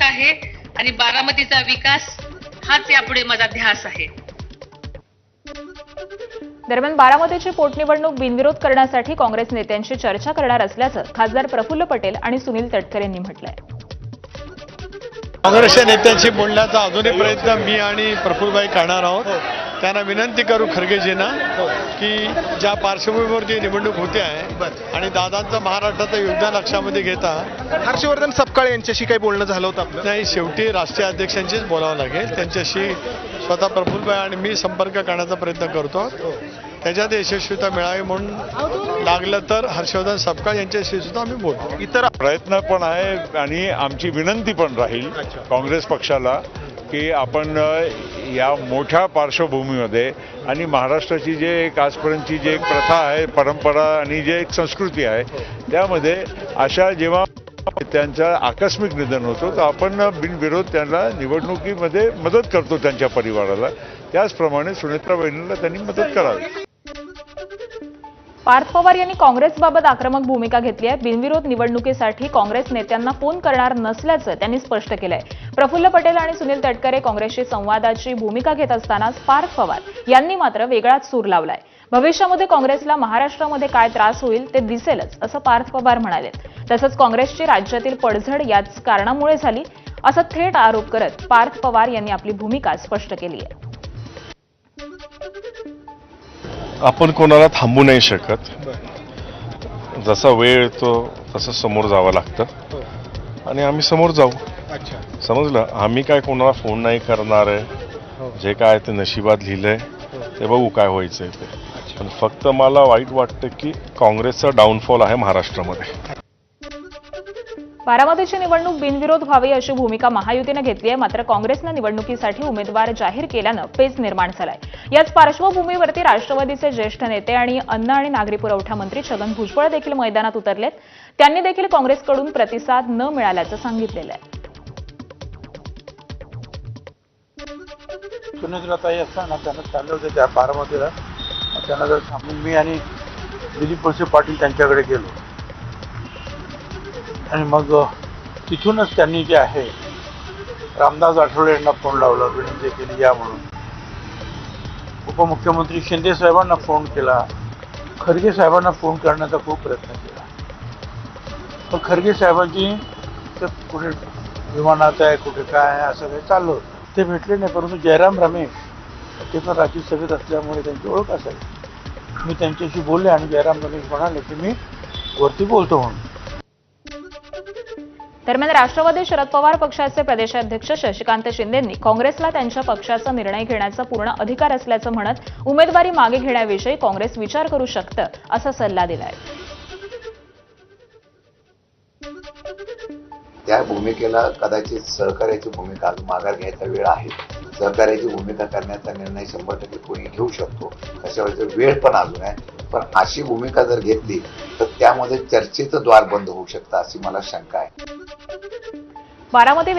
आहे आणि बारामतीचा विकास हाच यापुढे माझा ध्यास आहे. दरम्यान बारामतीची पोटनिवडणूक बिनविरोध करण्यासाठी काँग्रेस नेत्यांशी चर्चा करणार असल्याचं खासदार प्रफुल्ल पटेल आणि सुनील तटकरे यांनी म्हटलंय. काँग्रेसच्या नेत्यांशी बोलण्याचा अजूनही प्रयत्न मी आणि प्रफुल्लभाई करणार आहोत. त्यांना विनंती करू खरगेजींना की ज्या पार्श्वभूमीवरती निवडणूक होते आहे आणि दादांचं महाराष्ट्राचं योगदान लक्षामध्ये घेता हर्षवर्धन सपकाळ यांच्याशी काही बोलणं झालं होतं आपलं? नाही, शेवटी राष्ट्रीय अध्यक्षांशीच बोलावं लागेल. त्यांच्याशी स्वतः प्रफुल्लभाई आणि मी संपर्क करण्याचा प्रयत्न करतो. त्याच्यात यशस्वीता मिळावी म्हणून लागलं तर हर्षवर्धन सपकाळ यांच्याशी सुद्धा आम्ही बोलतो. इतर प्रयत्न पण आहे आणि आमची विनंती पण राहील काँग्रेस पक्षाला की आपण या मोठ्या पार्श्वभूमीमध्ये आणि महाराष्ट्राची जे एक आजपर्यंतची जी एक प्रथा आहे, परंपरा आणि जे एक संस्कृती आहे, त्यामध्ये अशा जेव्हा त्यांचं आकस्मिक निधन होतं तर आपण बिनविरोध त्यांना निवडणुकीमध्ये मदत करतो त्यांच्या परिवाराला. त्याचप्रमाणे सुनेत्राबाईंना त्यांनी मदत करावी. पार्थ पवार यांनी काँग्रेसबाबत आक्रमक भूमिका घेतली आहे. बिनविरोध निवडणुकीसाठी काँग्रेस नेत्यांना फोन करणार नसल्याचं त्यांनी स्पष्ट केलंय. प्रफुल्ल पटेल आणि सुनील तटकरे काँग्रेसशी संवादाची भूमिका घेत असतानाच पार्थ पवार यांनी मात्र वेगळाच सूर लावलाय. भविष्यामध्ये काँग्रेसला महाराष्ट्रामध्ये काय त्रास होईल ते दिसेलच असं पार्थ पवार म्हणाले. तसंच काँग्रेसची राज्यातील पडझड याच कारणामुळे झाली असा थेट आरोप करत पार्थ पवार यांनी आपली भूमिका स्पष्ट केली आहे. आपण कोणाला थांबू नाही शकत. जसा वेळ येतो तसं समोर जावं लागतं आणि आम्ही समोर जाऊ. समजलं? आम्ही काय कोणाला फोन नाही करणार आहे. जे काय ते नशिबात लिहिलंय ते बघू काय व्हायचंय ते. पण फक्त मला वाईट वाटतं की काँग्रेसचा डाऊनफॉल आहे महाराष्ट्रामध्ये. बारामतीची निवडणूक बिनविरोध व्हावी अशी भूमिका महायुतीनं घेतली आहे. मात्र काँग्रेसनं निवडणुकीसाठी उमेदवार जाहीर केल्यानं पेच निर्माण झालाय. याच पार्श्वभूमीवरती राष्ट्रवादीचे ज्येष्ठ नेते आणि अन्न आणि नागरी पुरवठा मंत्री छगन भुजबळ देखील मैदानात उतरलेत. त्यांनी देखील काँग्रेसकडून प्रतिसाद न मिळाल्याचं सांगितलेलं आहे. सुनेत्राताई असताना त्यांना चालले होते त्या बारामतीला. त्यांना जर थांबून मी आणि दिलीप वळसे पाटील त्यांच्याकडे गेलो आणि मग तिथूनच त्यांनी जे आहे रामदास आठवले यांना फोन लावला, विनंती केली या म्हणून. उपमुख्यमंत्री शिंदे साहेबांना फोन केला, खरगे साहेबांना फोन करण्याचा खूप प्रयत्न केला. पण खरगे साहेबांची तर कुठे विमानात आहे, कुठे काय आहे, असं काही चाललं होतं. ते भेटले नाही. परंतु जयराम रमेश ते पण राज्यसभेत असल्यामुळे त्यांची ओळख असायची. मी त्यांच्याशी बोलले आणि जयराम रमेश म्हणाले की मी वरती बोलतो म्हणून. दरम्यान राष्ट्रवादी शरद पवार पक्षाचे प्रदेशाध्यक्ष शशिकांत शिंदेंनी काँग्रेसला त्यांच्या पक्षाचा निर्णय घेण्याचा पूर्ण अधिकार असल्याचं म्हणत उमेदवारी मागे घेण्याविषयी काँग्रेस विचार करू शकतं असा सल्ला दिलाय. त्या भूमिकेला कदाचित सहकार्याची भूमिका अजून माघार घ्यायचा वेळ आहे. सहकार्याची भूमिका करण्याचा निर्णय 100% कोणी घेऊ शकतो. त्याच्यावरचा वेळ पण अजून आहे. पण अशी भूमिका जर घेतली तर त्यामध्ये चर्चेचं द्वार बंद होऊ शकतं अशी मला शंका आहे. बारामती